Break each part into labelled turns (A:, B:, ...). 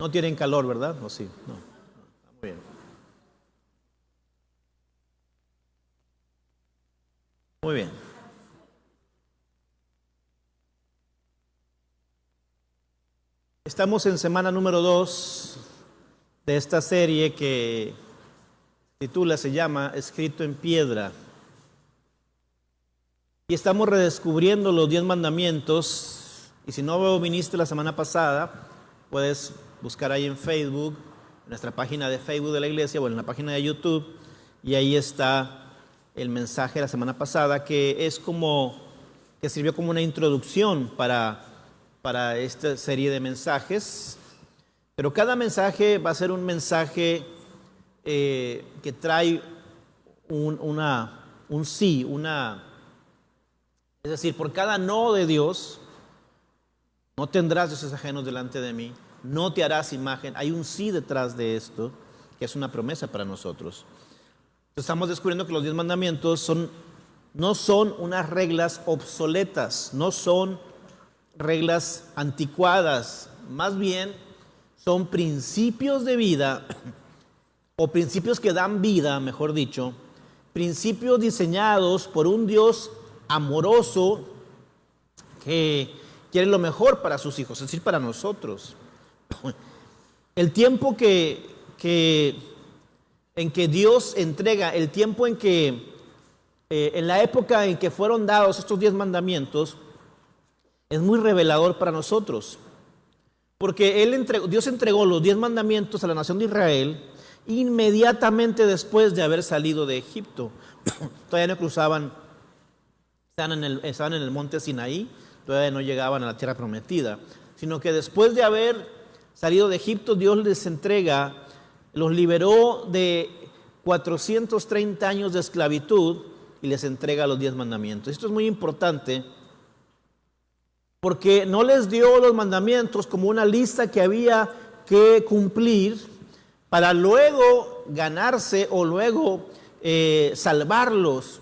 A: No tienen calor, ¿verdad? ¿O sí? No. Muy bien. Muy bien. Estamos en semana número 2 de esta serie que se llama Escrito en Piedra. Y estamos redescubriendo los 10 mandamientos. Y si no viniste la semana pasada, puedes buscar ahí en Facebook, en nuestra página de Facebook de la iglesia o en la página de YouTube. Y ahí está el mensaje de la semana pasada, que sirvió como una introducción para esta serie de mensajes. Pero cada mensaje va a ser un mensaje que trae un sí, es decir, por cada no de Dios, no tendrás dioses ajenos delante de mí, no te harás imagen. Hay un sí detrás de esto, que es una promesa para nosotros. Estamos descubriendo que los 10 mandamientos no son unas reglas obsoletas, no son reglas anticuadas, más bien son principios de vida, o principios que dan vida, mejor dicho, principios diseñados por un Dios amoroso que quiere lo mejor para sus hijos, es decir, para nosotros. El tiempo en que Dios entrega, el tiempo en la época en que fueron dados estos 10 mandamientos, es muy revelador para nosotros. Porque Dios entregó los 10 mandamientos a la nación de Israel inmediatamente después de haber salido de Egipto. Todavía no cruzaban, estaban en el monte Sinaí, todavía no llegaban a la tierra prometida, sino que después de haber salido de Egipto, Dios les entrega, los liberó de 430 años de esclavitud y les entrega los 10 mandamientos. Esto es muy importante porque no les dio los mandamientos como una lista que había que cumplir para luego ganarse o luego salvarlos.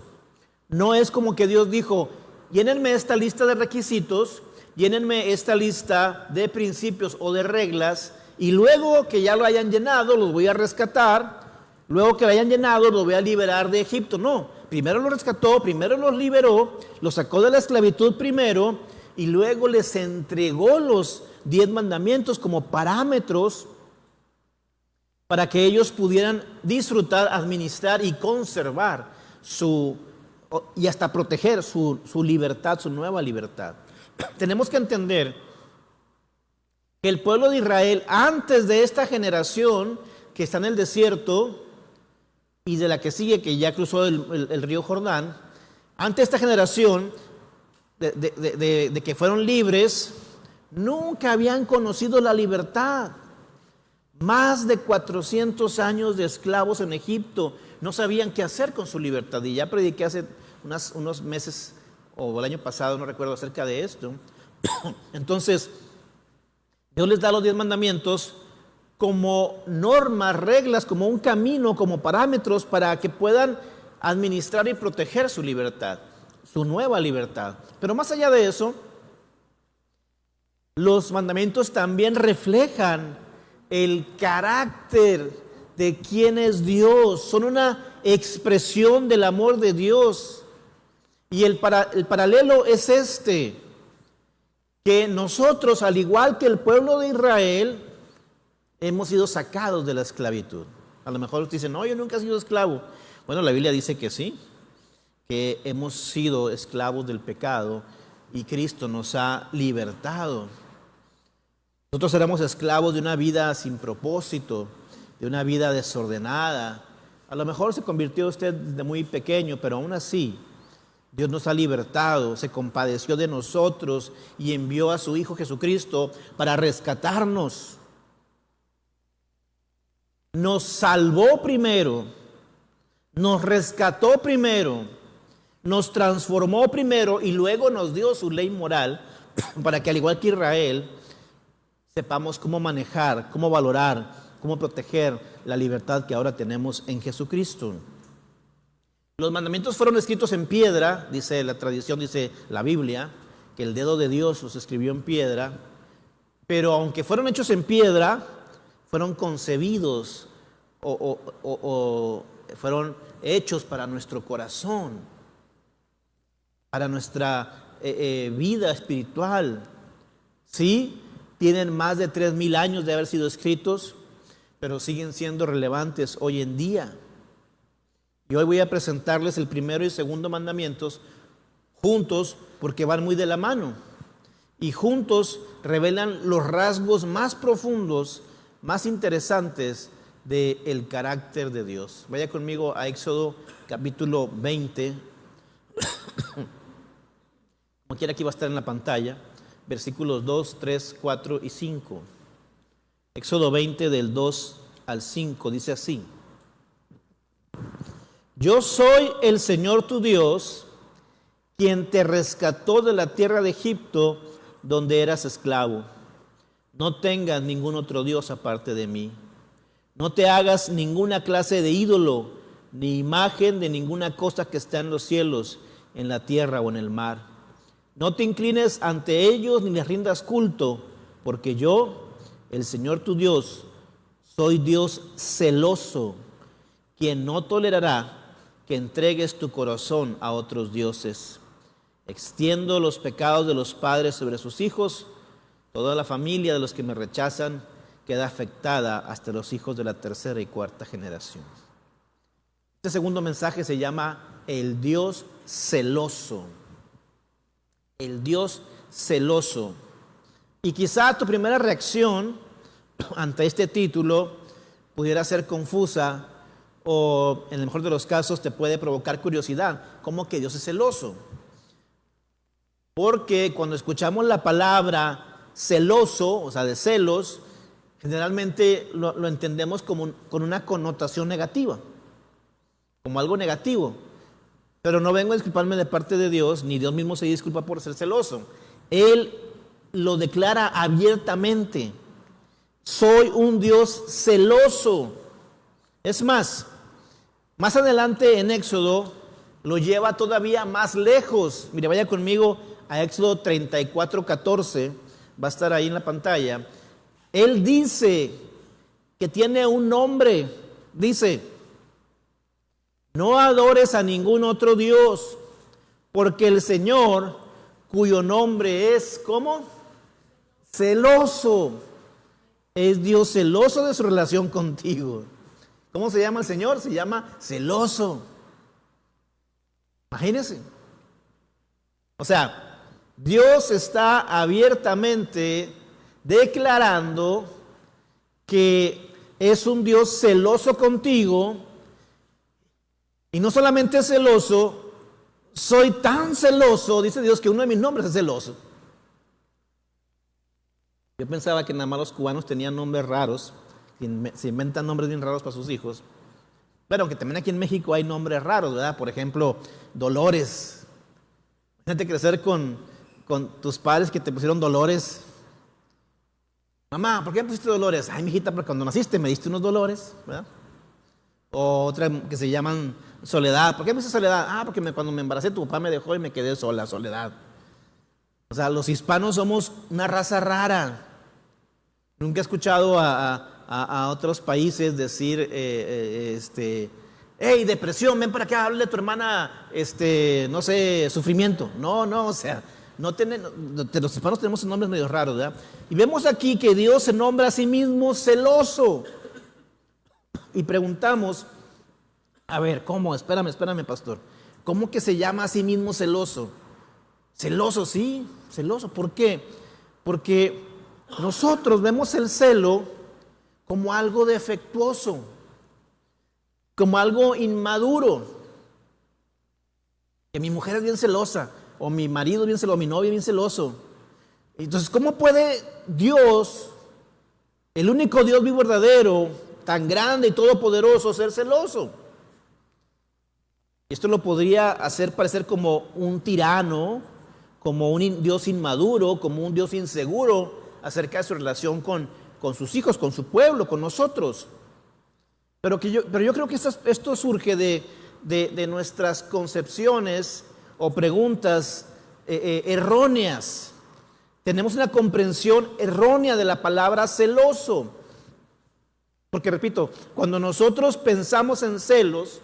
A: No es como que Dios dijo: llénenme esta lista de requisitos, llénenme esta lista de principios o de reglas, y luego que ya lo hayan llenado, los voy a rescatar, luego que lo hayan llenado, los voy a liberar de Egipto. No, primero los rescató, primero los liberó, los sacó de la esclavitud primero, y luego les entregó los 10 mandamientos como parámetros para que ellos pudieran disfrutar, administrar y conservar y hasta proteger su libertad, su nueva libertad. Tenemos que entender que el pueblo de Israel, antes de esta generación que está en el desierto y de la que sigue, que ya cruzó el río Jordán, antes de esta generación de que fueron libres, nunca habían conocido la libertad. Más de 400 años de esclavos en Egipto, no sabían qué hacer con su libertad. Y ya prediqué hace unos meses, o el año pasado, no recuerdo, acerca de esto. Entonces, Dios les da los 10 mandamientos como normas, reglas, como un camino, como parámetros para que puedan administrar y proteger su libertad, su nueva libertad. Pero más allá de eso, los mandamientos también reflejan el carácter de quién es Dios. Son una expresión del amor de Dios. Y el paralelo es que nosotros, al igual que el pueblo de Israel, hemos sido sacados de la esclavitud. A lo mejor usted dice: no, yo nunca he sido esclavo. Bueno, la Biblia dice que sí, que hemos sido esclavos del pecado y Cristo nos ha libertado. Nosotros éramos esclavos de una vida sin propósito, de una vida desordenada. A lo mejor se convirtió usted desde muy pequeño, pero aún así Dios nos ha libertado, se compadeció de nosotros y envió a su Hijo Jesucristo para rescatarnos. Nos salvó primero, nos rescató primero, nos transformó primero y luego nos dio su ley moral para que, al igual que Israel, sepamos cómo manejar, cómo valorar, cómo proteger la libertad que ahora tenemos en Jesucristo. Los mandamientos fueron escritos en piedra, dice la tradición, dice la Biblia, que el dedo de Dios los escribió en piedra. Pero aunque fueron hechos en piedra, fueron concebidos o fueron hechos para nuestro corazón, para nuestra vida espiritual. Sí, tienen más de 3,000 años de haber sido escritos, pero siguen siendo relevantes hoy en día. Y hoy voy a presentarles el primero y segundo mandamientos juntos, porque van muy de la mano. Y juntos revelan los rasgos más profundos, más interesantes del carácter de Dios. Vaya conmigo a Éxodo capítulo 20. Como quiera, aquí va a estar en la pantalla. Versículos 2, 3, 4 y 5. Éxodo 20 del 2 al 5 dice así: Yo soy el Señor tu Dios, quien te rescató de la tierra de Egipto, donde eras esclavo. No tengas ningún otro Dios aparte de mí. No te hagas ninguna clase de ídolo, ni imagen de ninguna cosa que está en los cielos, en la tierra o en el mar. No te inclines ante ellos ni les rindas culto, porque yo, el Señor tu Dios, soy Dios celoso, quien no tolerará que entregues tu corazón a otros dioses. Extiendo los pecados de los padres sobre sus hijos. Toda la familia de los que me rechazan queda afectada hasta los hijos de la tercera y cuarta generación. Este segundo mensaje se llama el Dios celoso. El Dios celoso. Y quizá tu primera reacción ante este título pudiera ser confusa, o en el mejor de los casos te puede provocar curiosidad. ¿Cómo que Dios es celoso? Porque cuando escuchamos la palabra celoso, o sea, de celos, generalmente lo entendemos como con una connotación negativa, como algo negativo. Pero no vengo a disculparme de parte de Dios, ni Dios mismo se disculpa por ser celoso. Él lo declara abiertamente: soy un Dios celoso. Es más adelante en Éxodo lo lleva todavía más lejos. Mire, vaya conmigo a Éxodo 34:14, va a estar ahí en la pantalla. Él dice que tiene un nombre, dice: no adores a ningún otro Dios, porque el Señor, cuyo nombre es, ¿cómo? Celoso. Es Dios celoso de su relación contigo. ¿Cómo se llama el Señor? Se llama celoso. Imagínense. O sea, Dios está abiertamente declarando que es un Dios celoso contigo. Y no solamente celoso, soy tan celoso, dice Dios, que uno de mis nombres es celoso. Yo pensaba que nada más los cubanos tenían nombres raros, se inventan nombres bien raros para sus hijos. Pero aunque también aquí en México hay nombres raros, ¿verdad? Por ejemplo, Dolores. Imagínate crecer con tus padres que te pusieron Dolores. Mamá, ¿por qué me pusiste Dolores? Ay, mijita, porque cuando naciste me diste unos dolores, ¿verdad? O otra que se llaman Soledad. ¿Por qué me dice Soledad? Ah, porque cuando me embaracé tu papá me dejó y me quedé sola, Soledad. O sea, los hispanos somos una raza rara. Nunca he escuchado a otros países decir, hey, depresión, ven para acá, háblale a tu hermana, no sé, sufrimiento. No, o sea, los hispanos tenemos nombres medio raros, ¿verdad? Y vemos aquí que Dios se nombra a sí mismo celoso. Y preguntamos, a ver, ¿cómo? Espérame, pastor. ¿Cómo que se llama a sí mismo celoso? Celoso, sí, celoso. ¿Por qué? Porque nosotros vemos el celo como algo defectuoso, como algo inmaduro. Que mi mujer es bien celosa, o mi marido es bien celoso, o mi novia es bien celoso. Entonces, ¿cómo puede Dios, el único Dios vivo verdadero, tan grande y todopoderoso, ser celoso? Esto lo podría hacer parecer como un tirano, como un Dios inmaduro, como un Dios inseguro acerca de su relación con sus hijos, con su pueblo, con nosotros. Pero yo creo que esto surge de nuestras concepciones o preguntas erróneas. Tenemos una comprensión errónea de la palabra celoso. Porque repito, cuando nosotros pensamos en celos,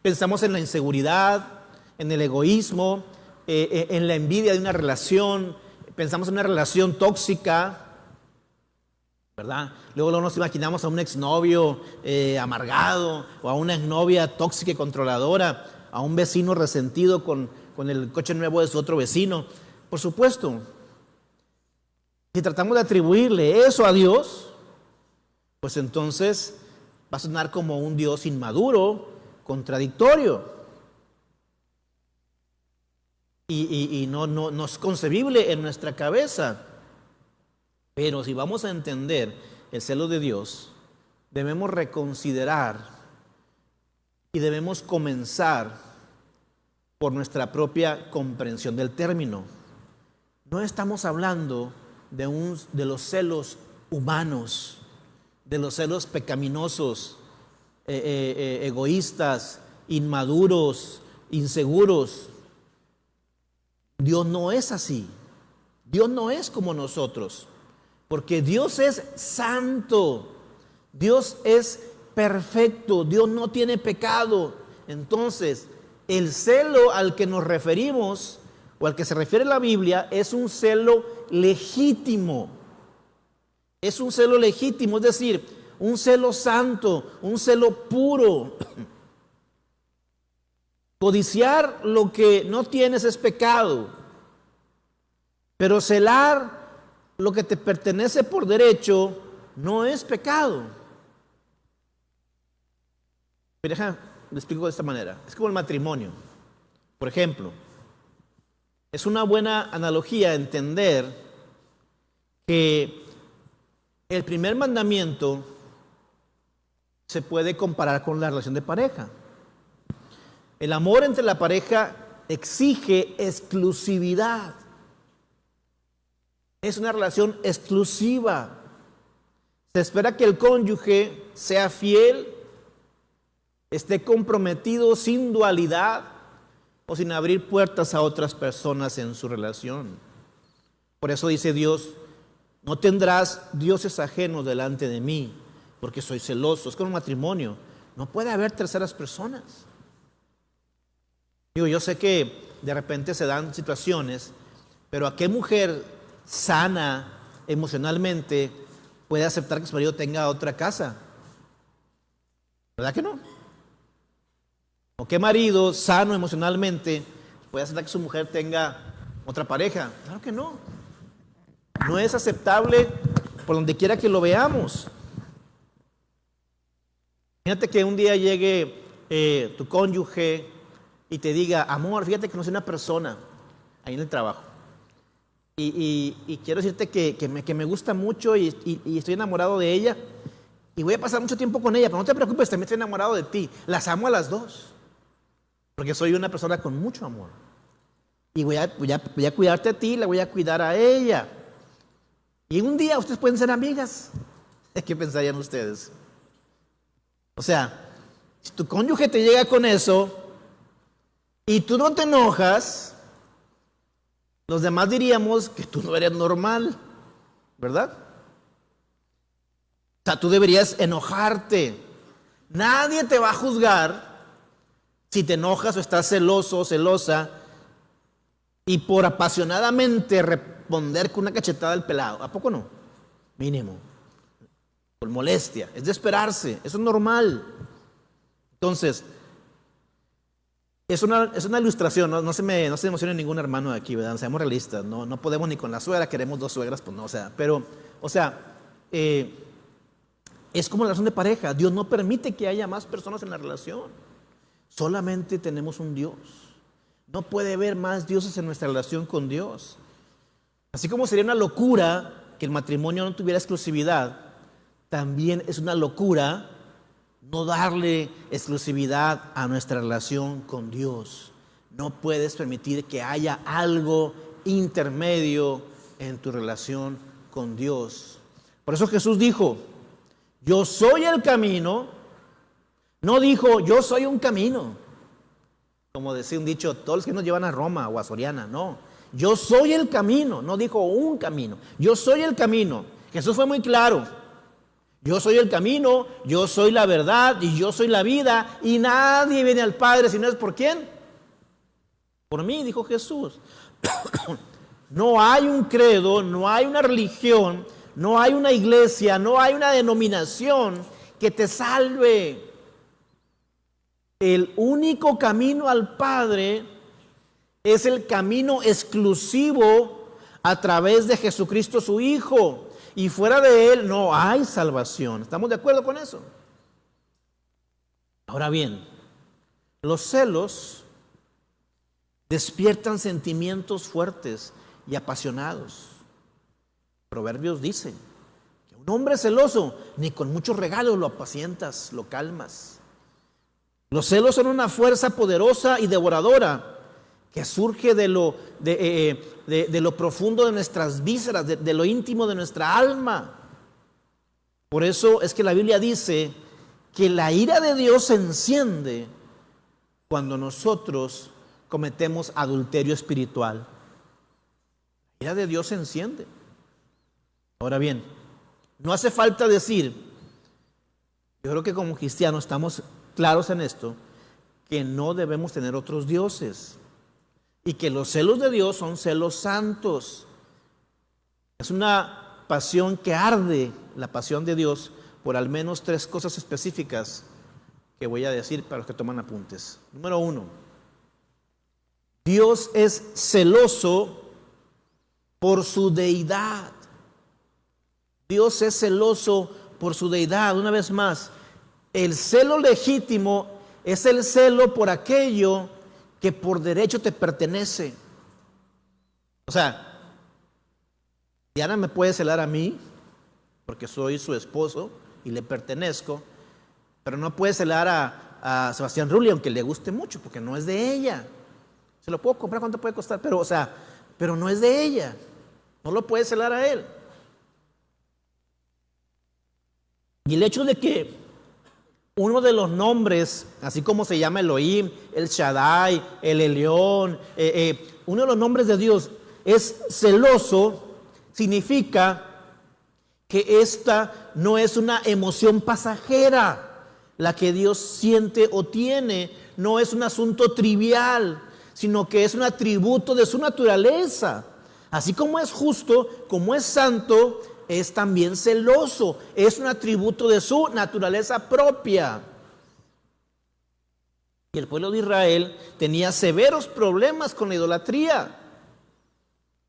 A: pensamos en la inseguridad, en el egoísmo, en la envidia de una relación, pensamos en una relación tóxica, ¿verdad? Luego nos imaginamos a un exnovio amargado, o a una exnovia tóxica y controladora, a un vecino resentido con el coche nuevo de su otro vecino. Por supuesto, si tratamos de atribuirle eso a Dios, pues entonces va a sonar como un Dios inmaduro, contradictorio. Y no es concebible en nuestra cabeza. Pero si vamos a entender el celo de Dios, debemos reconsiderar y debemos comenzar por nuestra propia comprensión del término. No estamos hablando de los celos humanos, de los celos pecaminosos, egoístas, inmaduros, inseguros. Dios no es así. Dios no es como nosotros, porque Dios es santo, Dios es perfecto, Dios no tiene pecado. Entonces, el celo al que nos referimos, o al que se refiere la Biblia, es un celo legítimo. Es un celo legítimo, es decir, un celo santo, un celo puro. Codiciar lo que no tienes es pecado, pero celar lo que te pertenece por derecho no es pecado. Pero le explico de esta manera. Es como el matrimonio. Por ejemplo, es una buena analogía entender que el primer mandamiento se puede comparar con la relación de pareja. El amor entre la pareja exige exclusividad. Es una relación exclusiva. Se espera que el cónyuge sea fiel, esté comprometido sin dualidad o sin abrir puertas a otras personas en su relación. Por eso dice Dios: no tendrás dioses ajenos delante de mí, porque soy celoso. Es como un matrimonio. No puede haber terceras personas. Yo sé que de repente se dan situaciones, pero ¿a qué mujer sana emocionalmente puede aceptar que su marido tenga otra casa? ¿Verdad que no? ¿O qué marido sano emocionalmente puede aceptar que su mujer tenga otra pareja? Claro que no. No es aceptable por donde quiera que lo veamos. Imagínate que un día llegue tu cónyuge y te diga: amor, fíjate que no soy una persona ahí en el trabajo. Y quiero decirte que me gusta mucho y estoy enamorado de ella. Y voy a pasar mucho tiempo con ella, pero no te preocupes, también estoy enamorado de ti. Las amo a las dos, porque soy una persona con mucho amor. Y voy a cuidarte a ti, la voy a cuidar a ella. Y un día ustedes pueden ser amigas. ¿Qué pensarían ustedes? O sea, si tu cónyuge te llega con eso y tú no te enojas, los demás diríamos que tú no eres normal, ¿verdad? O sea, tú deberías enojarte. Nadie te va a juzgar si te enojas o estás celoso o celosa y por apasionadamente responder con una cachetada al pelado. ¿A poco no? Mínimo. Por molestia. Es de esperarse. Eso es normal. Entonces, es una ilustración. No se emocione ningún hermano de aquí, ¿verdad? Seamos realistas. No podemos ni con la suegra. Queremos dos suegras, pues no. Es como la relación de pareja. Dios no permite que haya más personas en la relación. Solamente tenemos un Dios. No puede haber más dioses en nuestra relación con Dios. Así como sería una locura que el matrimonio no tuviera exclusividad, también es una locura no darle exclusividad a nuestra relación con Dios. No puedes permitir que haya algo intermedio en tu relación con Dios. Por eso Jesús dijo: yo soy el camino. No dijo: yo soy un camino, como decía un dicho, todos los que nos llevan a Roma o a Soriana. No, yo soy el camino. No dijo un camino, yo soy el camino. Jesús fue muy claro: Yo soy el camino, yo soy la verdad y yo soy la vida, y nadie viene al Padre si no es por ¿quién? Por mí, dijo Jesús. No hay un credo, no hay una religión, no hay una iglesia, no hay una denominación que te salve. El único camino al Padre es el camino exclusivo a través de Jesucristo su Hijo. Y fuera de Él no hay salvación. ¿Estamos de acuerdo con eso? Ahora bien, los celos despiertan sentimientos fuertes y apasionados. Proverbios dice que un hombre celoso ni con muchos regalos lo apacientas, lo calmas. Los celos son una fuerza poderosa y devoradora que surge de lo profundo de nuestras vísceras, de lo íntimo de nuestra alma. Por eso es que la Biblia dice que la ira de Dios se enciende cuando nosotros cometemos adulterio espiritual. La ira de Dios se enciende. Ahora bien, no hace falta decir, yo creo que como cristianos estamos claros en esto, que no debemos tener otros dioses. Y que los celos de Dios son celos santos. Es una pasión que arde, la pasión de Dios, por al menos 3 cosas específicas que voy a decir para los que toman apuntes. Número 1, Dios es celoso por su deidad. Dios es celoso por su deidad. Una vez más, el celo legítimo es el celo por aquello que por derecho te pertenece. O sea, Diana me puede celar a mí porque soy su esposo y le pertenezco, pero no puede celar a Sebastián Rulli aunque le guste mucho porque no es de ella. Se lo puedo comprar, ¿cuánto puede costar? Pero no es de ella. No lo puede celar a él. Y el hecho de que uno de los nombres, así como se llama Elohim, el Shaddai, el Elión, uno de los nombres de Dios es celoso, significa que esta no es una emoción pasajera, la que Dios siente o tiene, no es un asunto trivial, sino que es un atributo de su naturaleza. Así como es justo, como es santo, es también celoso, es un atributo de su naturaleza propia. Y el pueblo de Israel tenía severos problemas con la idolatría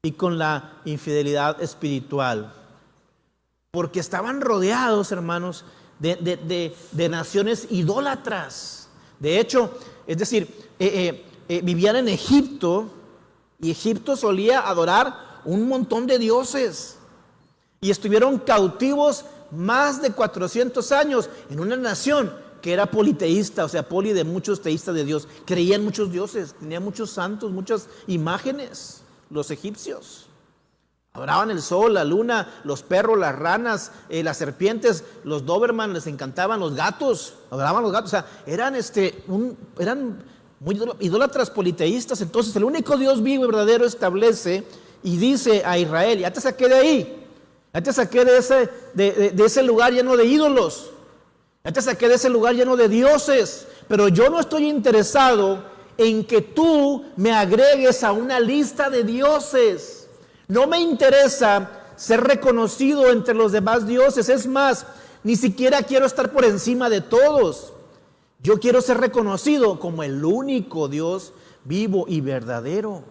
A: y con la infidelidad espiritual, porque estaban rodeados, hermanos, de naciones idólatras. De hecho, es decir, vivían en Egipto, y Egipto solía adorar un montón de dioses. Y estuvieron cautivos más de 400 años en una nación que era politeísta, o sea, poli de muchos teístas de Dios. Creían muchos dioses, tenían muchos santos, muchas imágenes, los egipcios. Adoraban el sol, la luna, los perros, las ranas, las serpientes, los Doberman, les encantaban los gatos, adoraban los gatos. O sea, eran muy idólatras politeístas. Entonces, el único Dios vivo y verdadero establece y dice a Israel: ya te saqué de ahí. Ya te saqué de ese lugar lleno de ídolos. Ya te saqué de ese lugar lleno de dioses. Pero yo no estoy interesado en que tú me agregues a una lista de dioses. No me interesa ser reconocido entre los demás dioses. Es más, ni siquiera quiero estar por encima de todos. Yo quiero ser reconocido como el único Dios vivo y verdadero.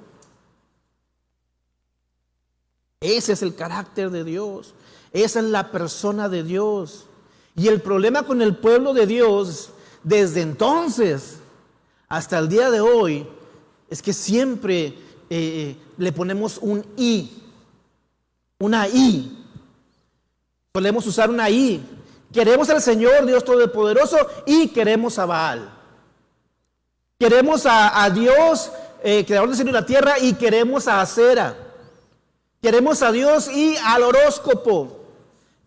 A: Ese es el carácter de Dios. Esa es la persona de Dios. Y el problema con el pueblo de Dios, desde entonces hasta el día de hoy, es que siempre le ponemos un I. Una I. Solemos usar una I. Queremos al Señor, Dios Todopoderoso, y queremos a Baal. Queremos a Dios, creador del cielo y la tierra, y queremos a Acera. Queremos a Dios y al horóscopo.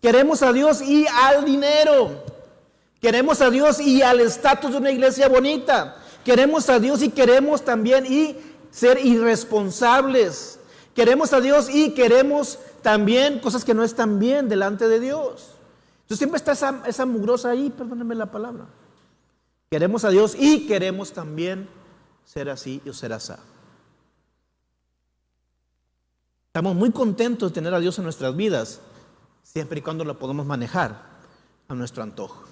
A: Queremos a Dios y al dinero. Queremos a Dios y al estatus de una iglesia bonita. Queremos a Dios y queremos también y ser irresponsables. Queremos a Dios y queremos también cosas que no están bien delante de Dios. Entonces siempre está esa mugrosa ahí, perdónenme la palabra. Queremos a Dios y queremos también ser así o ser así. Estamos muy contentos de tener a Dios en nuestras vidas, siempre y cuando lo podemos manejar a nuestro antojo.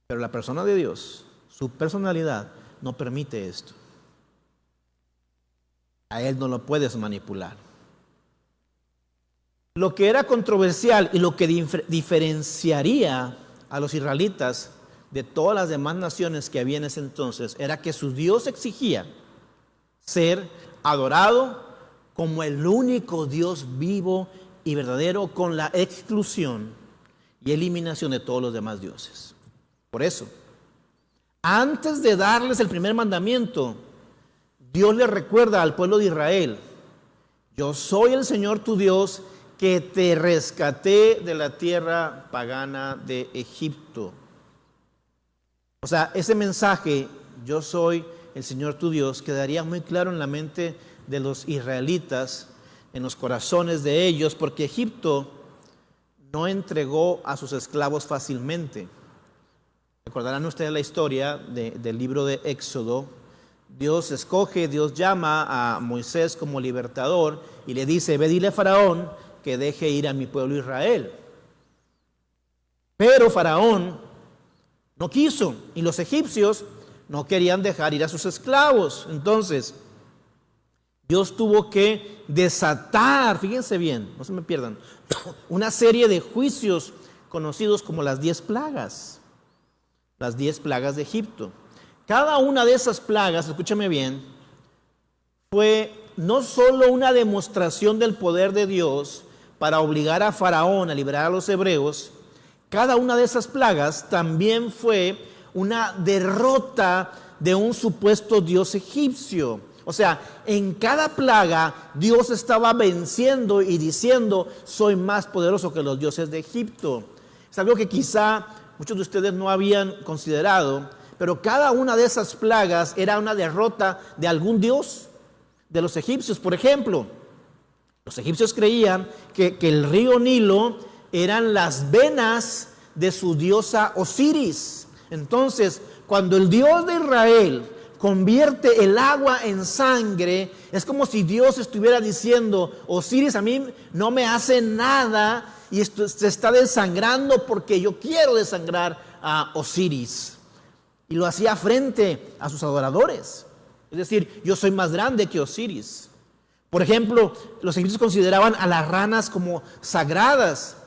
A: Pero la persona de Dios, su personalidad, no permite esto. A Él no lo puedes manipular. Lo que era controversial y lo que diferenciaría a los israelitas de todas las demás naciones que había en ese entonces era que su Dios exigía ser adorado como el único Dios vivo y verdadero, con la exclusión y eliminación de todos los demás dioses. Por eso, antes de darles el primer mandamiento, Dios le recuerda al pueblo de Israel: yo soy el Señor tu Dios, que te rescaté de la tierra pagana de Egipto. O sea, ese mensaje, yo soy el Señor tu Dios, quedaría muy claro en la mente de los israelitas, en los corazones de ellos, porque Egipto no entregó a sus esclavos fácilmente. Recordarán ustedes la historia del libro de Éxodo. Dios escoge, Dios llama a Moisés como libertador y le dice: ve, dile a Faraón que deje ir a mi pueblo Israel. Pero Faraón no quiso y los egipcios no querían dejar ir a sus esclavos. Entonces Dios tuvo que desatar, fíjense bien, no se me pierdan, una serie de juicios conocidos como las 10 plagas. Las 10 plagas de Egipto. Cada una de esas plagas, escúchame bien, fue no solo una demostración del poder de Dios para obligar a Faraón a liberar a los hebreos, cada una de esas plagas también fue una derrota de un supuesto dios egipcio. O sea, en cada plaga Dios estaba venciendo y diciendo: soy más poderoso que los dioses de Egipto. Es algo que quizá muchos de ustedes no habían considerado, pero cada una de esas plagas era una derrota de algún dios de los egipcios. Por ejemplo, los egipcios creían que el río Nilo eran las venas de su diosa Osiris. Entonces, cuando el Dios de Israel convierte el agua en sangre, es como si Dios estuviera diciendo: Osiris a mí no me hace nada y esto se está desangrando porque yo quiero desangrar a Osiris. Y lo hacía frente a sus adoradores. Es decir, yo soy más grande que Osiris. Por ejemplo, los egipcios consideraban a las ranas como sagradas.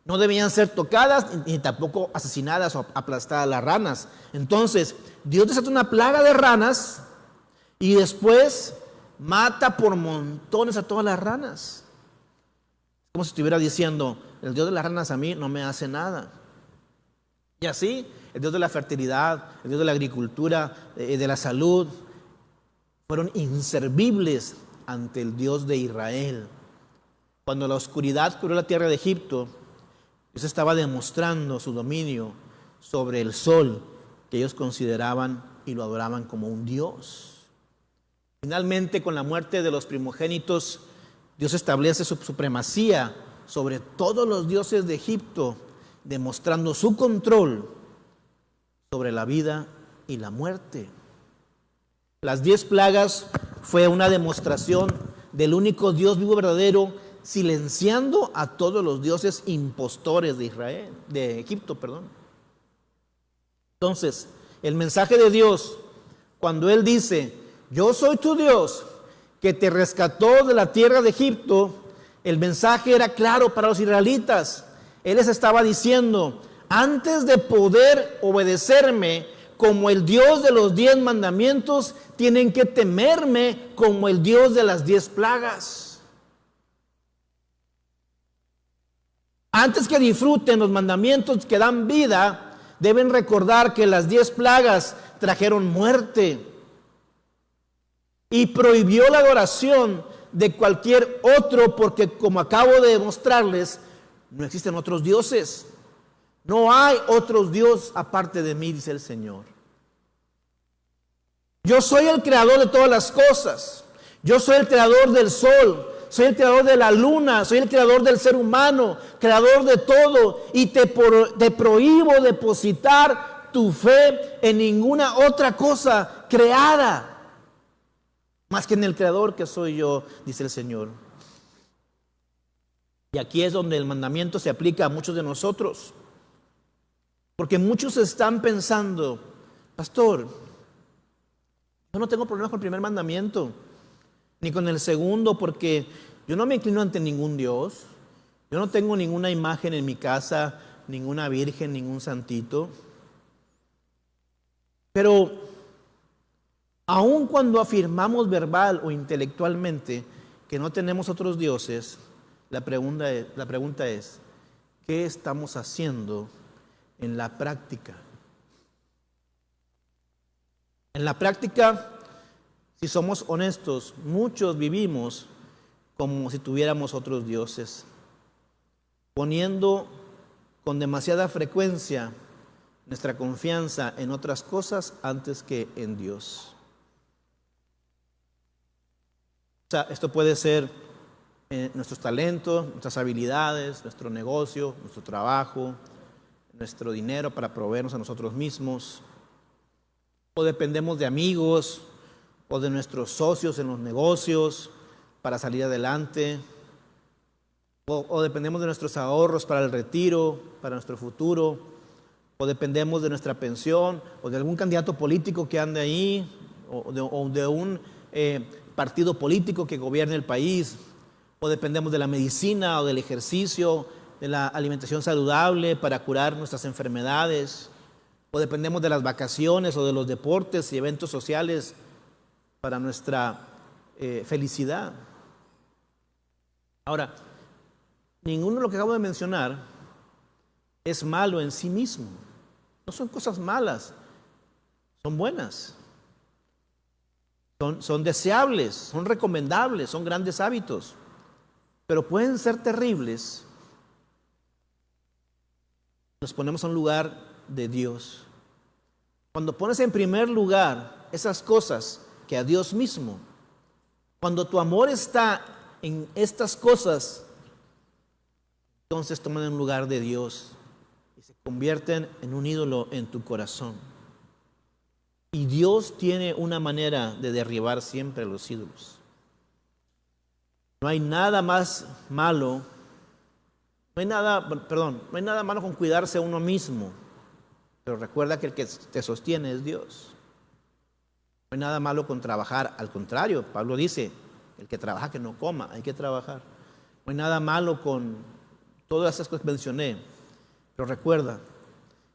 A: No debían ser tocadas ni tampoco asesinadas o aplastadas las ranas. Entonces, Dios desata una plaga de ranas y después mata por montones a todas las ranas. Como si estuviera diciendo: el Dios de las ranas a mí no me hace nada. Y así, el Dios de la fertilidad, el Dios de la agricultura, de la salud, fueron inservibles ante el Dios de Israel. Cuando la oscuridad cubrió la tierra de Egipto, Dios estaba demostrando su dominio sobre el sol, que ellos consideraban y lo adoraban como un Dios. Finalmente, con la muerte de los primogénitos, Dios establece su supremacía sobre todos los dioses de Egipto, demostrando su control sobre la vida y la muerte. Las 10 plagas fue una demostración del único Dios vivo verdadero, silenciando a todos los dioses impostores de Egipto. Entonces, el mensaje de Dios, cuando Él dice: yo soy tu Dios, que te rescató de la tierra de Egipto, el mensaje era claro para los israelitas. Él les estaba diciendo: antes de poder obedecerme como el Dios de los 10 mandamientos, tienen que temerme como el Dios de las 10 plagas. Antes que disfruten los mandamientos que dan vida, deben recordar que las 10 plagas trajeron muerte y prohibió la adoración de cualquier otro, porque, como acabo de demostrarles, no existen otros dioses. No hay otros dioses aparte de mí, dice el Señor. Yo soy el creador de todas las cosas. Yo soy el creador del sol. soy el creador de la luna, soy el creador del ser humano, creador de todo, y te prohíbo depositar tu fe en ninguna otra cosa creada, más que en el creador que soy yo, dice el Señor. Y aquí es donde el mandamiento se aplica a muchos de nosotros, porque muchos están pensando, pastor, yo no tengo problemas con el primer mandamiento, ni con el segundo, porque yo no me inclino ante ningún Dios. Yo no tengo ninguna imagen en mi casa, ninguna virgen, ningún santito. Pero aun cuando afirmamos verbal o intelectualmente que no tenemos otros dioses, la pregunta es, ¿qué estamos haciendo en la práctica? En la práctica, si somos honestos, muchos vivimos como si tuviéramos otros dioses, poniendo con demasiada frecuencia nuestra confianza en otras cosas antes que en Dios. O sea, esto puede ser nuestros talentos, nuestras habilidades, nuestro negocio, nuestro trabajo, nuestro dinero para proveernos a nosotros mismos, o dependemos de amigos o de nuestros socios en los negocios para salir adelante, o dependemos de nuestros ahorros para el retiro, para nuestro futuro, o dependemos de nuestra pensión, o de algún candidato político que ande ahí, o de un partido político que gobierne el país, o dependemos de la medicina o del ejercicio, de la alimentación saludable para curar nuestras enfermedades, o dependemos de las vacaciones o de los deportes y eventos sociales para nuestra felicidad. Ahora, ninguno de lo que acabo de mencionar es malo en sí mismo. No son cosas malas, son buenas. Son deseables, son recomendables, son grandes hábitos. Pero pueden ser terribles. Nos ponemos en un lugar de Dios. Cuando pones en primer lugar esas cosas que a Dios mismo, cuando tu amor está en estas cosas, entonces toman un lugar de Dios y se convierten en un ídolo en tu corazón. Y Dios tiene una manera de derribar siempre los ídolos. No hay nada más malo, no hay nada malo con cuidarse a uno mismo, pero recuerda que el que te sostiene es Dios. No hay nada malo con trabajar, al contrario, Pablo dice, el que trabaja que no coma, hay que trabajar. No hay nada malo con todas esas cosas que mencioné, pero recuerda,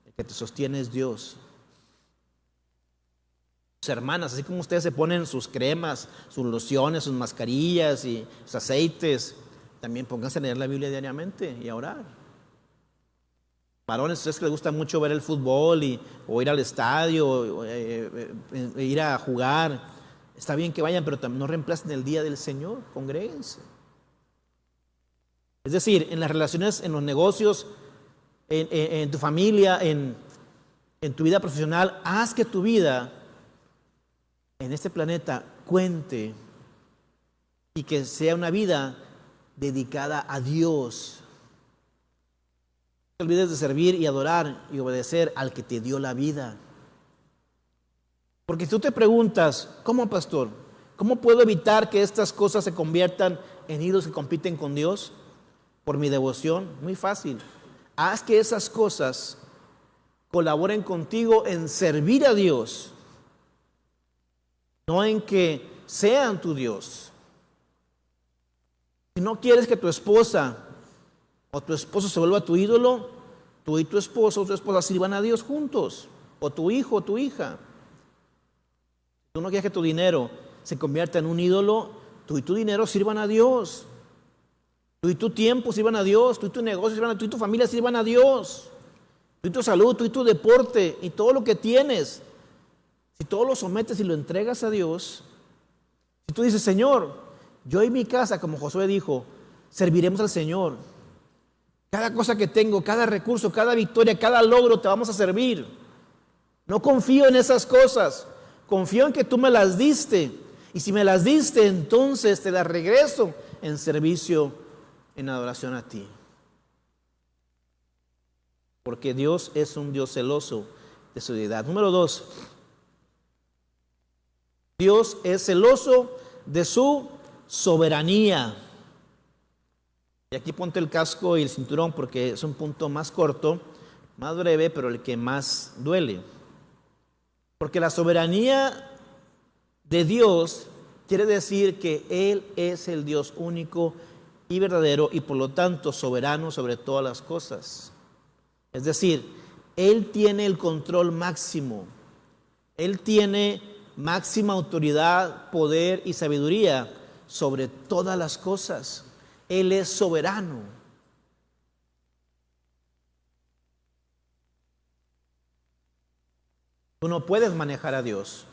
A: el que te sostiene es Dios. Sus hermanas, así como ustedes se ponen sus cremas, sus lociones, sus mascarillas y sus aceites, también pónganse a leer la Biblia diariamente y a orar. Varones, ustedes que les gusta mucho ver el fútbol o ir al estadio, ir a jugar, está bien que vayan, pero no reemplacen el día del Señor, congréguense. Es decir, en las relaciones, en los negocios, en tu familia, en tu vida profesional, haz que tu vida en este planeta cuente y que sea una vida dedicada a Dios. No te olvides de servir y adorar y obedecer al que te dio la vida. Porque si tú te preguntas, ¿cómo, pastor? ¿Cómo puedo evitar que estas cosas se conviertan en ídolos que compiten con Dios? Por mi devoción. Muy fácil. Haz que esas cosas colaboren contigo en servir a Dios, no en que sean tu Dios. Si no quieres que tu esposa o tu esposo se vuelva tu ídolo, tú y tu esposo o tu esposa sirvan a Dios juntos, o tu hijo o tu hija. Si tú no quieres que tu dinero se convierta en un ídolo, tú y tu dinero sirvan a Dios. Tú y tu tiempo sirvan a Dios, tú y tu negocio sirvan a Dios, tú y tu familia sirvan a Dios. Tú y tu salud, tú y tu deporte y todo lo que tienes. Si todo lo sometes y lo entregas a Dios, si tú dices, Señor, yo y mi casa, como Josué dijo, serviremos al Señor. Cada cosa que tengo, cada recurso, cada victoria, cada logro, te vamos a servir. No confío en esas cosas, confío en que tú me las diste. Y si me las diste, entonces te las regreso en servicio, en adoración a ti. Porque Dios es un Dios celoso de su deidad. Número 2, Dios es celoso de su soberanía. Y aquí ponte el casco y el cinturón porque es un punto más corto, más breve, pero el que más duele. Porque la soberanía de Dios quiere decir que Él es el Dios único y verdadero y por lo tanto soberano sobre todas las cosas. Es decir, Él tiene el control máximo. Él tiene máxima autoridad, poder y sabiduría sobre todas las cosas. Él es soberano. Tú no puedes manejar a Dios.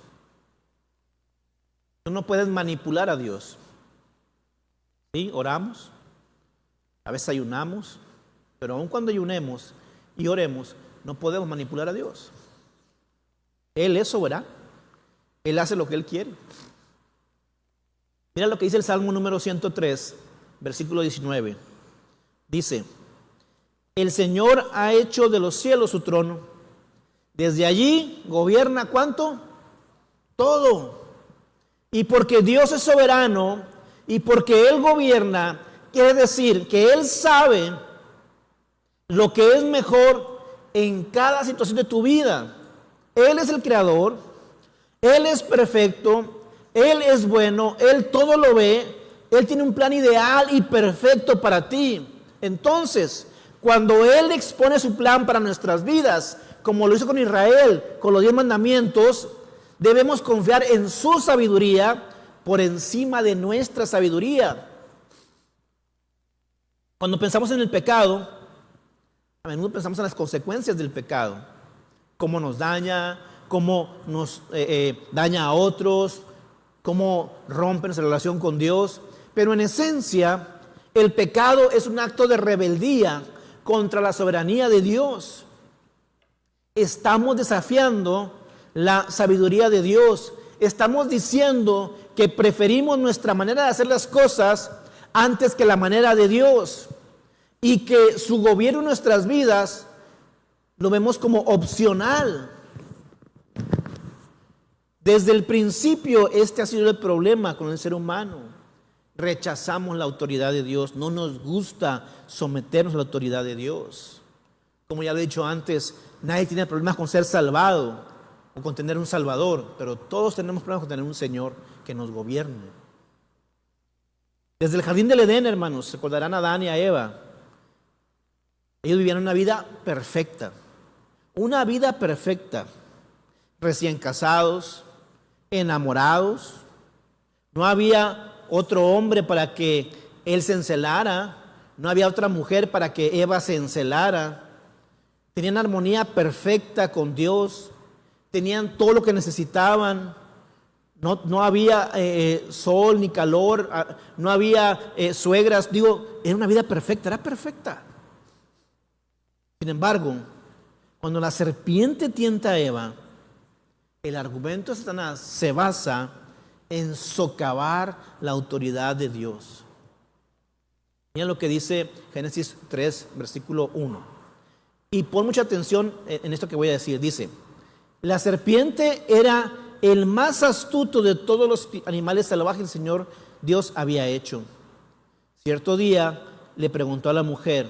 A: Tú no puedes manipular a Dios. ¿Sí? Oramos, a veces ayunamos, pero aun cuando ayunemos y oremos, no podemos manipular a Dios. Él es soberano. Él hace lo que Él quiere. Mira lo que dice el Salmo número 103, versículo 19. Dice: el Señor ha hecho de los cielos su trono. Desde allí gobierna ¿cuánto? Todo. Y porque Dios es soberano y porque Él gobierna, quiere decir que Él sabe lo que es mejor en cada situación de tu vida. Él es el creador, Él es perfecto, Él es bueno, Él todo lo ve, Él tiene un plan ideal y perfecto para ti. Entonces, cuando Él expone su plan para nuestras vidas, como lo hizo con Israel, con los 10 mandamientos, debemos confiar en su sabiduría por encima de nuestra sabiduría. Cuando pensamos en el pecado, a menudo pensamos en las consecuencias del pecado, cómo nos daña, cómo nos daña a otros, cómo rompe nuestra relación con Dios. Pero en esencia, el pecado es un acto de rebeldía contra la soberanía de Dios. Estamos desafiando la sabiduría de Dios. Estamos diciendo que preferimos nuestra manera de hacer las cosas antes que la manera de Dios. Y que su gobierno en nuestras vidas lo vemos como opcional. Desde el principio este ha sido el problema con el ser humano. Rechazamos la autoridad de Dios. No nos gusta someternos a la autoridad de Dios. Como ya lo he dicho antes, nadie tiene problemas con ser salvado o con tener un salvador, pero todos tenemos problemas con tener un Señor que nos gobierne. Desde el jardín del Edén, hermanos, se acordarán a Adán y a Eva. Ellos vivían una vida perfecta, recién casados, enamorados. No había otro hombre para que él se encelara, no había otra mujer para que Eva se encelara. Tenían armonía perfecta con Dios, tenían todo lo que necesitaban. No había sol ni calor, no había suegras. Era una vida perfecta, era perfecta. Sin embargo, cuando la serpiente tienta a Eva, el argumento de Satanás se basa en socavar la autoridad de Dios. Mira lo que dice Génesis 3, versículo 1. Y pon mucha atención en esto que voy a decir. Dice: la serpiente era el más astuto de todos los animales salvajes que el Señor Dios había hecho. Cierto día le preguntó a la mujer: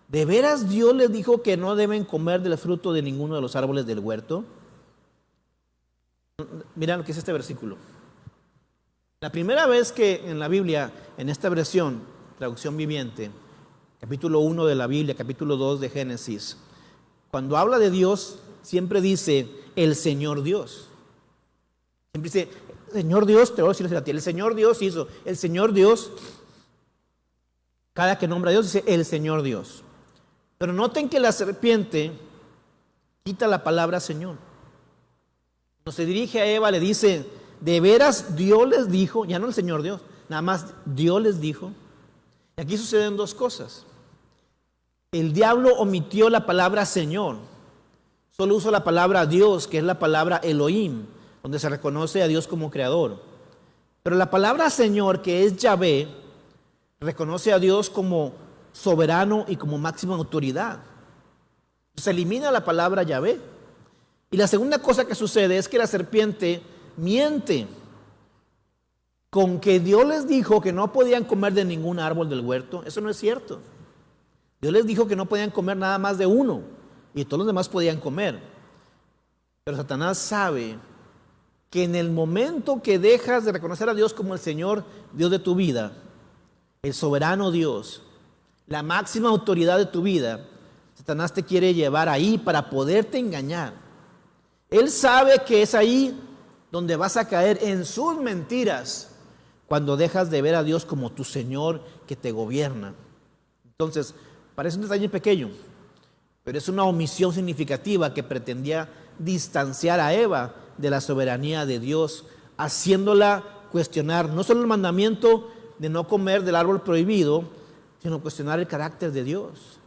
A: ¿de veras Dios les dijo que no deben comer del fruto de ninguno de los árboles del huerto? Mira lo que es este versículo. La primera vez que en la Biblia, en esta versión, traducción viviente, capítulo 1 de la Biblia, capítulo 2 de Génesis, cuando habla de Dios, siempre dice el Señor Dios. Siempre dice, Señor Dios, te voy a decir a ti, el Señor Dios hizo, el Señor Dios, cada que nombra a Dios dice el Señor Dios. Pero noten que la serpiente quita la palabra Señor. Cuando se dirige a Eva le dice: ¿de veras Dios les dijo? Ya no el Señor Dios, nada más Dios les dijo. Y aquí suceden dos cosas. El diablo omitió la palabra Señor. Solo usó la palabra Dios, que es la palabra Elohim, donde se reconoce a Dios como creador. Pero la palabra Señor, que es Yahvé, reconoce a Dios como soberano y como máxima autoridad. Se elimina la palabra Yahvé. Y la segunda cosa que sucede es que la serpiente miente con que Dios les dijo que no podían comer de ningún árbol del huerto. Eso no es cierto. Dios les dijo que no podían comer nada más de uno y todos los demás podían comer. Pero Satanás sabe que en el momento que dejas de reconocer a Dios como el Señor, Dios de tu vida, el soberano Dios, la máxima autoridad de tu vida, Satanás te quiere llevar ahí para poderte engañar. Él sabe que es ahí donde vas a caer en sus mentiras cuando dejas de ver a Dios como tu Señor que te gobierna. Entonces, parece un detalle pequeño, pero es una omisión significativa que pretendía distanciar a Eva de la soberanía de Dios, haciéndola cuestionar no solo el mandamiento de no comer del árbol prohibido, sino cuestionar el carácter de Dios.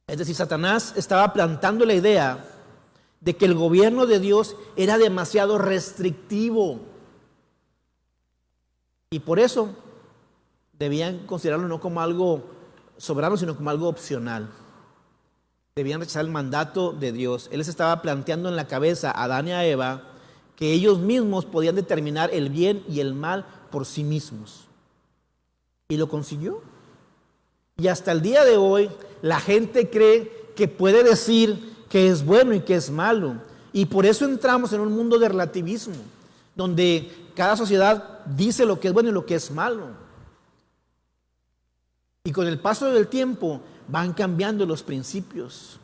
A: Es decir, Satanás estaba plantando la idea de que el gobierno de Dios era demasiado restrictivo y por eso debían considerarlo no como algo soberano, sino como algo opcional. Debían rechazar el mandato de Dios. Él les estaba planteando en la cabeza a Adán y a Eva que ellos mismos podían determinar el bien y el mal por sí mismos. Y lo consiguió. Y hasta el día de hoy la gente cree que puede decir que es bueno y que es malo. Y por eso entramos en un mundo de relativismo, donde cada sociedad dice lo que es bueno y lo que es malo. Y con el paso del tiempo van cambiando los principios.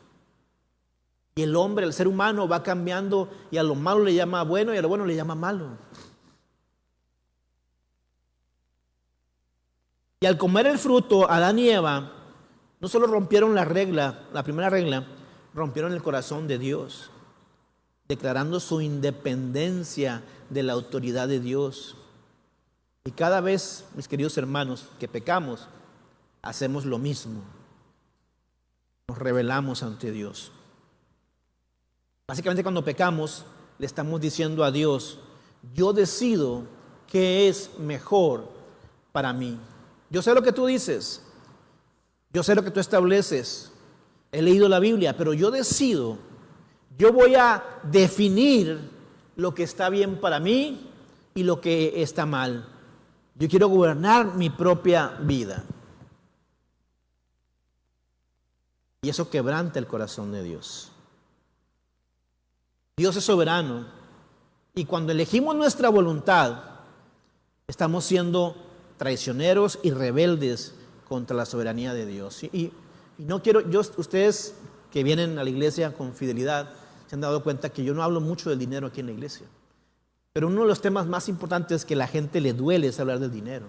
A: Y el hombre, el ser humano va cambiando y a lo malo le llama bueno y a lo bueno le llama malo. Y al comer el fruto, Adán y Eva no solo rompieron la regla, la primera regla, rompieron el corazón de Dios, declarando su independencia de la autoridad de Dios. Y cada vez, mis queridos hermanos, que pecamos, hacemos lo mismo. Nos rebelamos ante Dios. Básicamente cuando pecamos, le estamos diciendo a Dios, yo decido qué es mejor para mí. Yo sé lo que tú dices, yo sé lo que tú estableces, he leído la Biblia, pero yo decido, yo voy a definir lo que está bien para mí y lo que está mal. Yo quiero gobernar mi propia vida. Y eso quebranta el corazón de Dios. Dios es soberano. Y cuando elegimos nuestra voluntad, estamos siendo traicioneros y rebeldes contra la soberanía de Dios. Y no quiero, ustedes que vienen a la iglesia con fidelidad, se han dado cuenta que yo no hablo mucho del dinero aquí en la iglesia. Pero uno de los temas más importantes que a la gente le duele es hablar del dinero.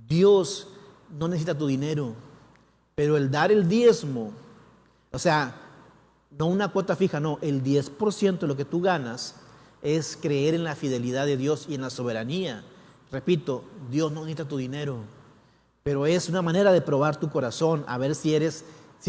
A: Dios no necesita tu dinero, pero el dar el diezmo, o sea, no una cuota fija, no, el 10% de lo que tú ganas es creer en la fidelidad de Dios y en la soberanía. Repito, Dios no necesita tu dinero, pero es una manera de probar tu corazón, a ver si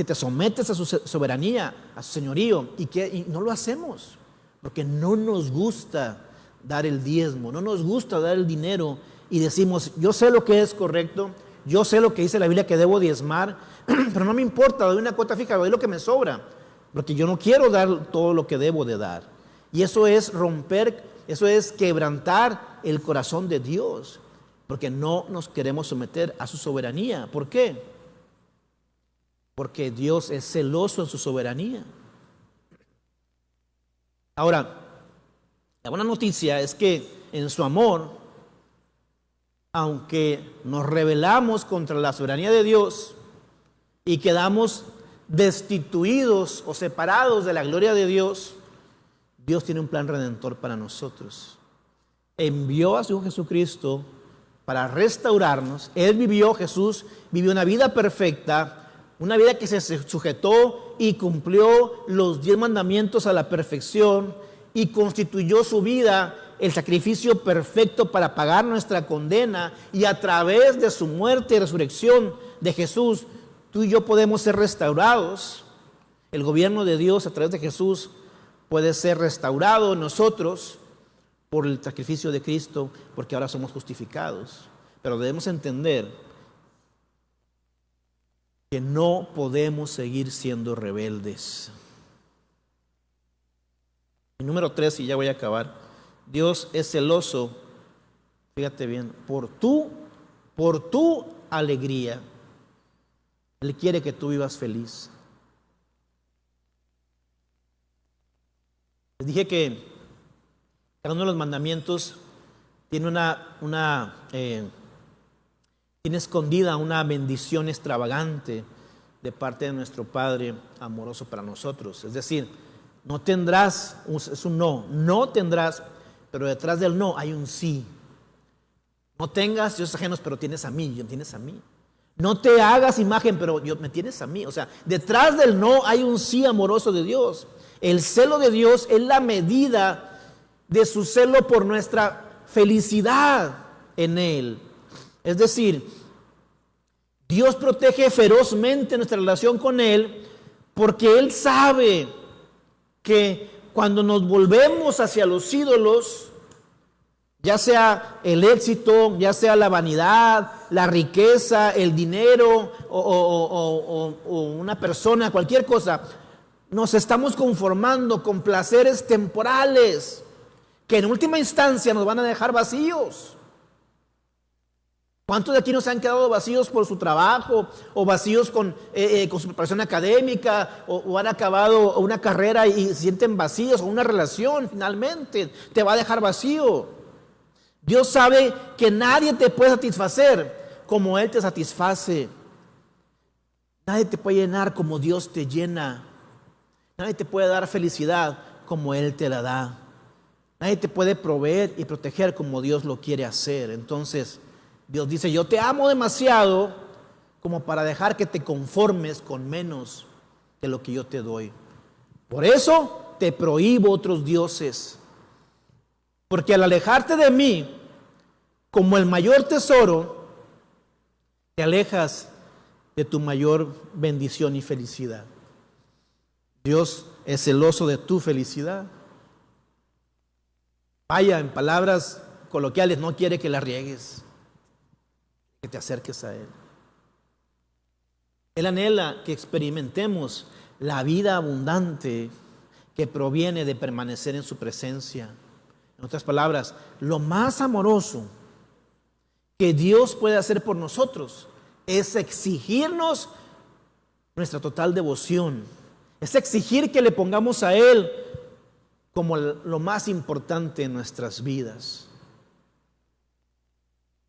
A: te sometes a su soberanía, a su señorío, y no lo hacemos, porque no nos gusta dar el diezmo, no nos gusta dar el dinero, y decimos, yo sé lo que es correcto, yo sé lo que dice la Biblia que debo diezmar, pero no me importa, doy una cuota fija, doy lo que me sobra, porque yo no quiero dar todo lo que debo de dar. Y eso es romper, eso es quebrantar el corazón de Dios, porque no nos queremos someter a su soberanía. ¿Por qué? Porque Dios es celoso en su soberanía. Ahora, la buena noticia es que en su amor, aunque nos rebelamos contra la soberanía de Dios y quedamos destituidos o separados de la gloria de Dios, Dios tiene un plan redentor para nosotros. Envió a su Hijo Jesucristo para restaurarnos. Jesús vivió una vida perfecta, una vida que se sujetó y cumplió los 10 mandamientos a la perfección y constituyó su vida el sacrificio perfecto para pagar nuestra condena, y a través de su muerte y resurrección de Jesús, tú y yo podemos ser restaurados. El gobierno de Dios a través de Jesús puede ser restaurado en nosotros por el sacrificio de Cristo, porque ahora somos justificados. Pero debemos entender que no podemos seguir siendo rebeldes. Y número 3, y ya voy a acabar. Dios es celoso, fíjate bien, por tu alegría. Él quiere que tú vivas feliz. Les dije que cada uno de los mandamientos tiene tiene escondida una bendición extravagante de parte de nuestro Padre amoroso para nosotros. Es decir, no tendrás, es un no tendrás, pero detrás del no hay un sí. No tengas dioses ajenos, pero tienes a mí, tienes a mí. No te hagas imagen, pero me tienes a mí. O sea, detrás del no hay un sí amoroso de Dios. El celo de Dios es la medida de su celo por nuestra felicidad en Él. Es decir, Dios protege ferozmente nuestra relación con Él porque Él sabe que cuando nos volvemos hacia los ídolos, ya sea el éxito, ya sea la vanidad, la riqueza, el dinero o una persona, cualquier cosa, nos estamos conformando con placeres temporales que en última instancia nos van a dejar vacíos. ¿Cuántos de aquí nos han quedado vacíos por su trabajo o vacíos con su preparación académica o han acabado una carrera y se sienten vacíos o una relación finalmente te va a dejar vacío? Dios sabe que nadie te puede satisfacer como Él te satisface. Nadie te puede llenar como Dios te llena. Nadie te puede dar felicidad como Él te la da. Nadie te puede proveer y proteger como Dios lo quiere hacer. Entonces, Dios dice, yo te amo demasiado como para dejar que te conformes con menos de lo que yo te doy. Por eso te prohíbo otros dioses. Porque al alejarte de mí, como el mayor tesoro, te alejas de tu mayor bendición y felicidad. Dios es celoso de tu felicidad. Vaya, en palabras coloquiales, no quiere que la riegues, que te acerques a Él. Él anhela que experimentemos la vida abundante que proviene de permanecer en su presencia. En otras palabras, lo más amoroso que Dios puede hacer por nosotros es exigirnos nuestra total devoción. Es exigir que le pongamos a Él como lo más importante en nuestras vidas.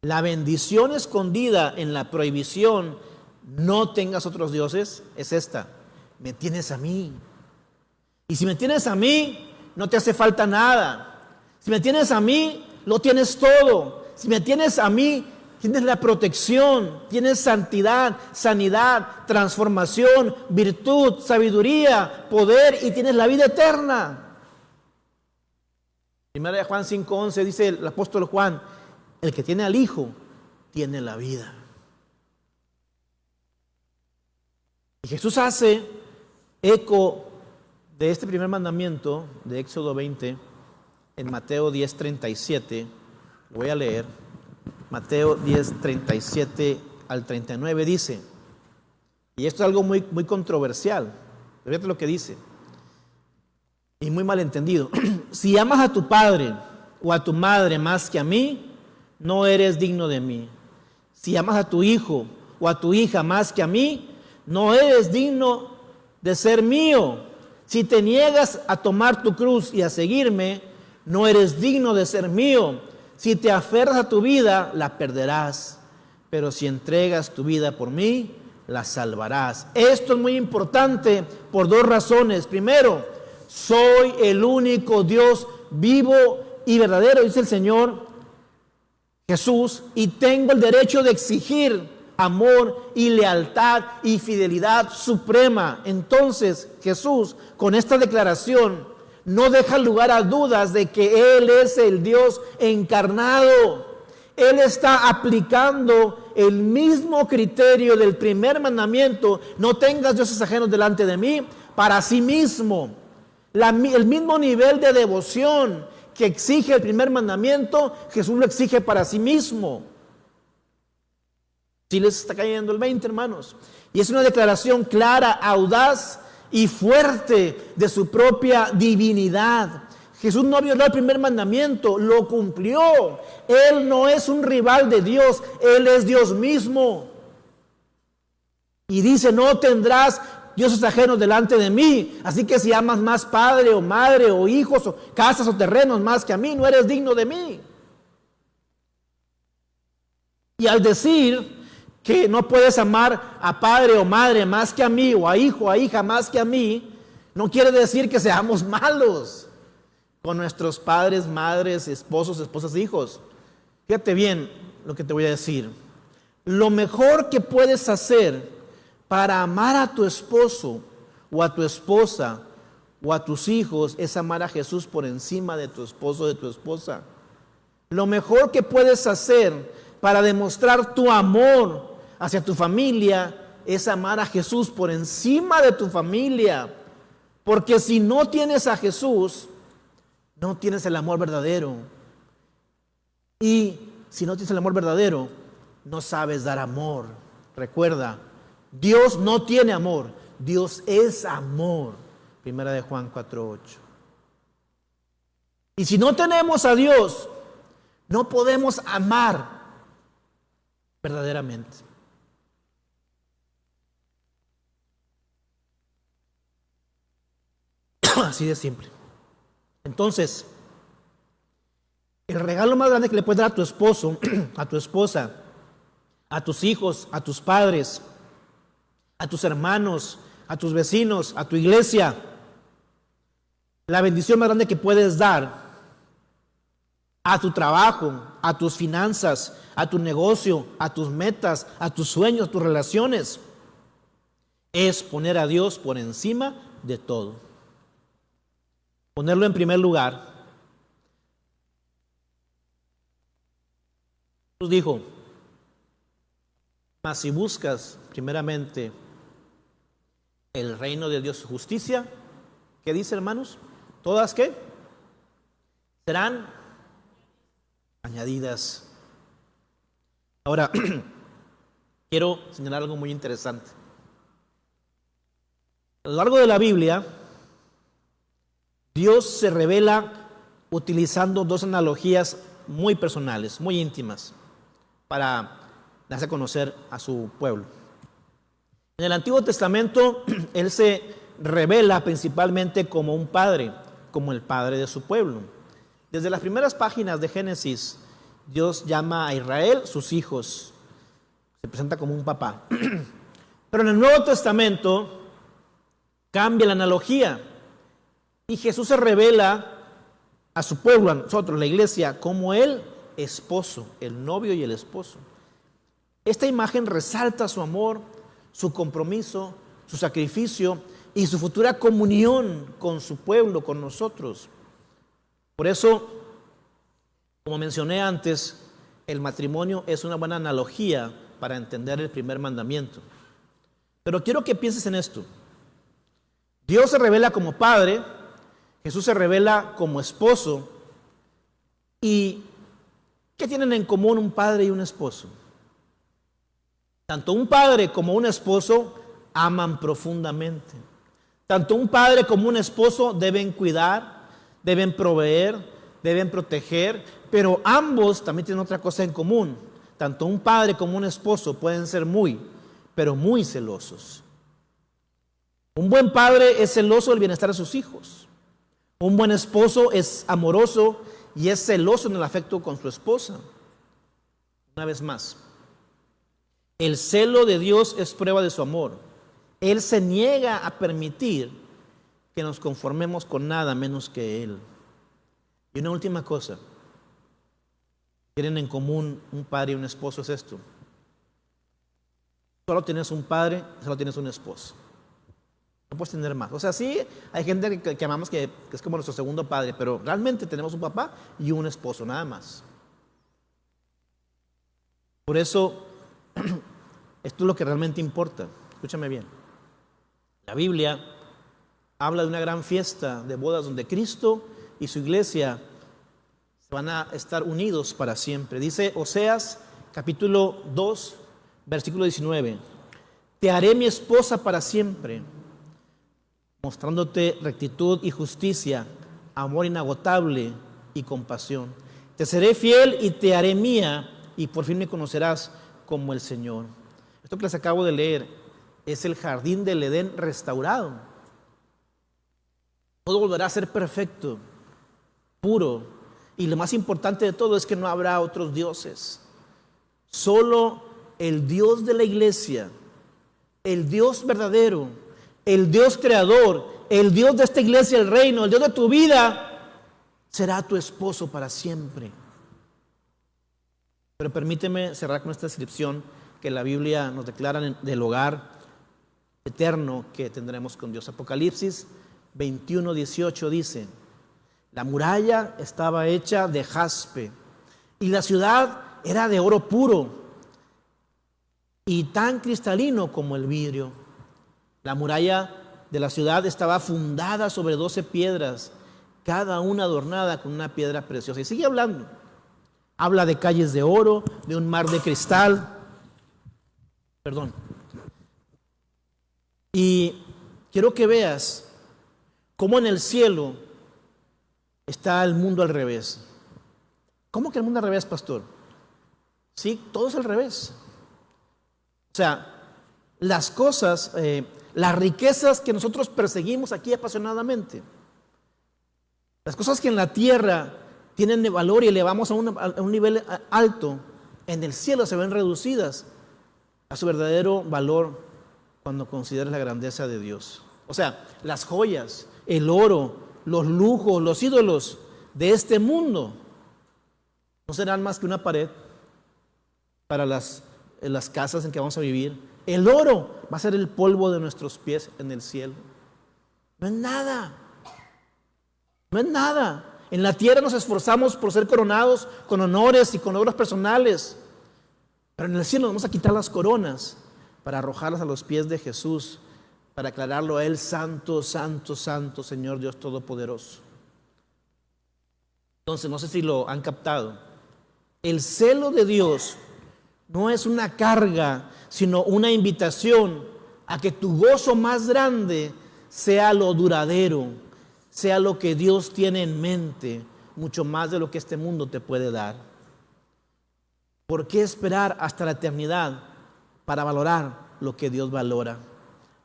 A: La bendición escondida en la prohibición, no tengas otros dioses, es esta: me tienes a mí. Y si me tienes a mí, no te hace falta nada. Si me tienes a mí, lo tienes todo. Si me tienes a mí, tienes la protección, tienes santidad, sanidad, transformación, virtud, sabiduría, poder y tienes la vida eterna. Primera de Juan 5:11 dice el apóstol Juan, el que tiene al Hijo tiene la vida. Y Jesús hace eco de este primer mandamiento de Éxodo 20 en Mateo 10:37. Voy a leer. Mateo 10:37 al 39 dice, y esto es algo muy controversial, fíjate lo que dice, y muy malentendido. Si amas a tu padre o a tu madre más que a mí, no eres digno de mí. Si amas a tu hijo o a tu hija más que a mí, no eres digno de ser mío. Si te niegas a tomar tu cruz y a seguirme, no eres digno de ser mío. Si te aferras a tu vida, la perderás. Pero si entregas tu vida por mí, la salvarás. Esto es muy importante por dos razones. Primero, soy el único Dios vivo y verdadero, dice el Señor Jesús, y tengo el derecho de exigir amor y lealtad y fidelidad suprema. Entonces, Jesús, con esta declaración, no deja lugar a dudas de que Él es el Dios encarnado. Él está aplicando el mismo criterio del primer mandamiento, no tengas dioses ajenos delante de mí, para sí mismo. El mismo nivel de devoción que exige el primer mandamiento, Jesús lo exige para sí mismo. Sí les está cayendo el 20, hermanos. Y es una declaración clara, audaz y fuerte de su propia divinidad. Jesús no violó el primer mandamiento, lo cumplió. Él no es un rival de Dios, Él es Dios mismo. Y dice, no tendrás dioses ajenos delante de mí. Así que si amas más padre o madre o hijos o casas o terrenos más que a mí, no eres digno de mí. Y al decir que no puedes amar a padre o madre más que a mí, o a hijo o a hija más que a mí, no quiere decir que seamos malos con nuestros padres, madres, esposos, esposas, hijos. Fíjate bien lo que te voy a decir. Lo mejor que puedes hacer para amar a tu esposo o a tu esposa o a tus hijos es amar a Jesús por encima de tu esposo o de tu esposa. Lo mejor que puedes hacer para demostrar tu amor hacia tu familia es amar a Jesús por encima de tu familia. Porque si no tienes a Jesús, no tienes el amor verdadero. Y si no tienes el amor verdadero, no sabes dar amor. Recuerda, Dios no tiene amor, Dios es amor. Primera de Juan 4:8. Y si no tenemos a Dios, no podemos amar verdaderamente. Así de simple. Entonces, el regalo más grande que le puedes dar a tu esposo, a tu esposa, a tus hijos, a tus padres, a tus hermanos, a tus vecinos, a tu iglesia, la bendición más grande que puedes dar a tu trabajo, a tus finanzas, a tu negocio, a tus metas, a tus sueños, a tus relaciones, es poner a Dios por encima de todo. Ponerlo en primer lugar. Jesús dijo, mas si buscas primeramente el reino de Dios y justicia, ¿qué dice, hermanos? ¿Todas qué? Serán añadidas. Ahora, quiero señalar algo muy interesante. A lo largo de la Biblia, Dios se revela utilizando dos analogías muy personales, muy íntimas, para darse a conocer a su pueblo. En el Antiguo Testamento, Él se revela principalmente como un padre, como el padre de su pueblo. Desde las primeras páginas de Génesis, Dios llama a Israel sus hijos. Se presenta como un papá. Pero en el Nuevo Testamento cambia la analogía. Y Jesús se revela a su pueblo, a nosotros, la iglesia, como el esposo, el novio y el esposo. Esta imagen resalta su amor, su compromiso, su sacrificio y su futura comunión con su pueblo, con nosotros. Por eso, como mencioné antes, el matrimonio es una buena analogía para entender el primer mandamiento. Pero quiero que pienses en esto. Dios se revela como padre, Jesús se revela como esposo. ¿Y qué tienen en común un padre y un esposo? Tanto un padre como un esposo aman profundamente. Tanto un padre como un esposo deben cuidar, deben proveer, deben proteger, pero ambos también tienen otra cosa en común. Tanto un padre como un esposo pueden ser pero muy celosos. Un buen padre es celoso del bienestar de sus hijos. Un buen esposo es amoroso y es celoso en el afecto con su esposa. Una vez más, el celo de Dios es prueba de su amor. Él se niega a permitir que nos conformemos con nada menos que Él. Y una última cosa, tienen en común un padre y un esposo, es esto. Solo tienes un padre, solo tienes un esposo. No puedes tener más. O sea, sí, hay gente que amamos que es como nuestro segundo padre, pero realmente tenemos un papá y un esposo, nada más. Por eso, esto es lo que realmente importa. Escúchame bien. La Biblia habla de una gran fiesta de bodas donde Cristo y su iglesia van a estar unidos para siempre. Dice Oseas capítulo 2, Versículo 19. Te haré mi esposa para siempre, mostrándote rectitud y justicia, amor inagotable y compasión. Te seré fiel y te haré mía, y por fin me conocerás como el Señor. Esto que les acabo de leer es el jardín del Edén restaurado. Todo volverá a ser perfecto, puro, y lo más importante de todo es que no habrá otros dioses. Solo el Dios de la iglesia, el Dios verdadero, el Dios creador, el Dios de esta iglesia, el reino, el Dios de tu vida, será tu esposo para siempre. Pero permíteme cerrar con esta descripción que la Biblia nos declara del hogar eterno que tendremos con Dios. Apocalipsis 21:18 dice: la muralla estaba hecha de jaspe y la ciudad era de oro puro y tan cristalino como el vidrio. La muralla de la ciudad estaba fundada sobre 12 piedras, cada una adornada con una piedra preciosa. Y sigue hablando. Habla de calles de oro, de un mar de cristal. Y quiero que veas cómo en el cielo está el mundo al revés. ¿Cómo que el mundo al revés, pastor? Sí, todo es al revés. O sea, las cosas, las riquezas que nosotros perseguimos aquí apasionadamente, las cosas que en la tierra tienen de valor y elevamos a un nivel alto, en el cielo se ven reducidas a su verdadero valor cuando consideras la grandeza de Dios. O sea, las joyas, el oro, los lujos, los ídolos de este mundo no serán más que una pared para las casas en que vamos a vivir. El oro va a ser el polvo de nuestros pies en el cielo. No es nada. No es nada. En la tierra nos esforzamos por ser coronados con honores y con logros personales. Pero en el cielo vamos a quitar las coronas para arrojarlas a los pies de Jesús, para aclararlo a Él: santo, santo, santo, Señor Dios Todopoderoso. Entonces, no sé si lo han captado. El celo de Dios no es una carga, sino una invitación a que tu gozo más grande sea lo duradero, sea lo que Dios tiene en mente, mucho más de lo que este mundo te puede dar. ¿Por qué esperar hasta la eternidad para valorar lo que Dios valora?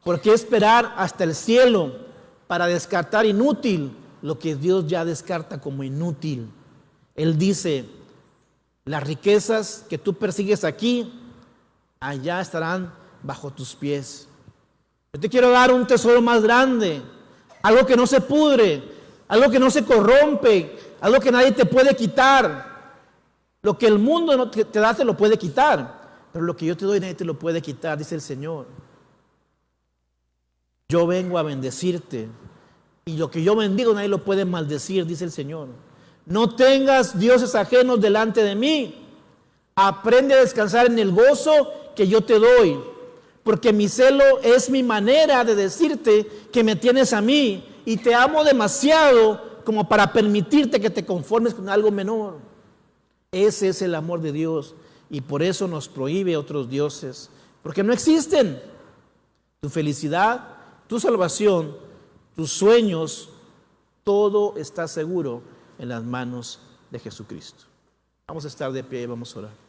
A: ¿Por qué esperar hasta el cielo para descartar inútil lo que Dios ya descarta como inútil? Él dice: las riquezas que tú persigues aquí, allá estarán bajo tus pies. Yo te quiero dar un tesoro más grande, algo que no se pudre, algo que no se corrompe, algo que nadie te puede quitar. Lo que el mundo no te da te lo puede quitar, pero lo que yo te doy nadie te lo puede quitar, dice el Señor. Yo vengo a bendecirte, y lo que yo bendigo nadie lo puede maldecir, dice el Señor. No tengas dioses ajenos delante de mí. Aprende a descansar en el gozo que yo te doy, porque mi celo es mi manera de decirte que me tienes a mí y te amo demasiado como para permitirte que te conformes con algo menor. Ese es el amor de Dios, y por eso nos prohíbe otros dioses, porque no existen. Tu felicidad, tu salvación, tus sueños, todo está seguro en las manos de Jesucristo. Vamos a estar de pie y vamos a orar.